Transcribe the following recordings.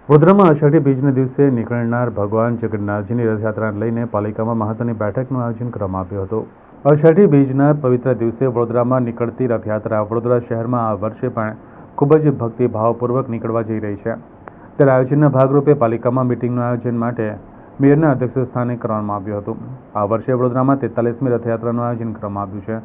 વડોદરામાં અષાઢી બીજના દિવસે નીકળનાર ભગવાન જગન્નાથજીની રથયાત્રાને લઈને પાલિકામાં મહત્વની બેઠકનું આયોજન કરવામાં આવ્યું હતું. અષાઢી બીજના પવિત્ર દિવસે વડોદરામાં નીકળતી રથયાત્રા વડોદરા શહેરમાં આ વર્ષે પણ ખૂબ જ ભક્તિભાવપૂર્વક નીકળવા જઈ રહી છે. ત્યારે આયોજનના ભાગરૂપે પાલિકામાં મિટિંગનું આયોજન માટે મેયરના અધ્યક્ષસ્થાને કરવામાં આવ્યું હતું. આ વર્ષે વડોદરામાં 43મી રથયાત્રાનું આયોજન કરવામાં આવ્યું છે.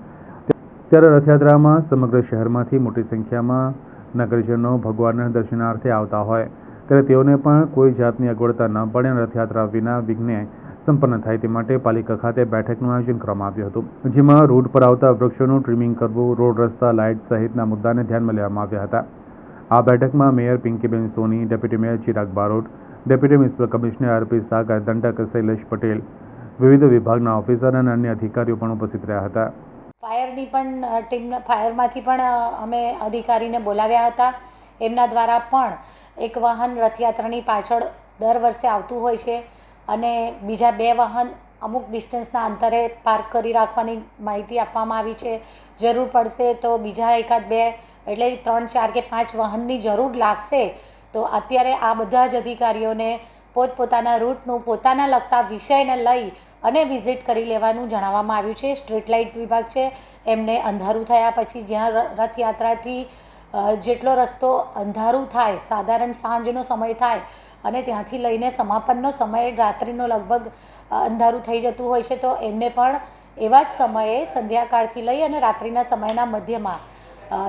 ત્યારે રથયાત્રામાં સમગ્ર શહેરમાંથી મોટી સંખ્યામાં નગરજનો ભગવાનના દર્શનાર્થે આવતા હોય ત્યારે તેઓને પણ કોઈ જાતની અગવડતા ન પડે અને રથયાત્રા વિના વિઘ્ને સંપન્ન થાય તે માટે પાલિકા ખાતે બેઠકનું આયોજન કરવામાં આવ્યું હતું. જેમાં રોડ પર આવતા વૃક્ષોનું ટ્રીમિંગ કરવું, રોડ રસ્તા, લાઇટ સહિતના મુદ્દાને ધ્યાનમાં લેવામાં આવ્યા હતા. આ બેઠકમાં mayor Pinkiben Soni, deputy mayor Chirag Barot, deputy municipal commissioner RP Sagar, દંડક શૈલેષ પટેલ, વિવિધ વિભાગના ઓફિસર અને અન્ય અધિકારીઓ પણ ઉપસ્થિત રહ્યા હતા. ફાયરમાંથી પણ અમે અધિકારીને બોલાવ્યા હતા. એમના દ્વારા પણ એક વાહન રથયાત્રાની પાછળ દર વર્ષે આવતું હોય છે અને બીજા 2 વાહન અમુક ડિસ્ટન્સના અંતરે પાર્ક કરી રાખવાની માહિતી આપવામાં આવી છે. જરૂર પડશે તો બીજા એકાદ 2 એટલે 3, 4 કે 5 વાહનની જરૂર લાગશે. તો અત્યારે આ બધા જ અધિકારીઓને પોતપોતાના રૂટનું પોતાના લગતા વિષયને લઈ અને વિઝિટ કરી લેવાનું જણાવવામાં આવ્યું છે. સ્ટ્રીટ લાઇટ વિભાગ છે એમને અંધારું થયા પછી જ્યાં રથયાત્રાથી જેટલો રસ્તો અંધારું થાય, સાધારણ સાંજનો સમય થાય અને ત્યાંથી લઈને સમાપનનો સમય રાત્રિનો લગભગ અંધારું થઈ જતું હોય છે, તો એમને પણ એવા જ સમયે સંધ્યાકાળથી લઈ અને રાત્રિના સમયના મધ્યમાં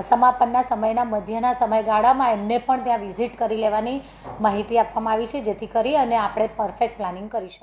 સમાપનના સમયના મધ્યના સમયગાળામાં એમને પણ ત્યાં વિઝિટ કરી લેવાની માહિતી આપવામાં આવી છે, જેથી કરી અને આપણે પરફેક્ટ પ્લાનિંગ કરી શકીએ.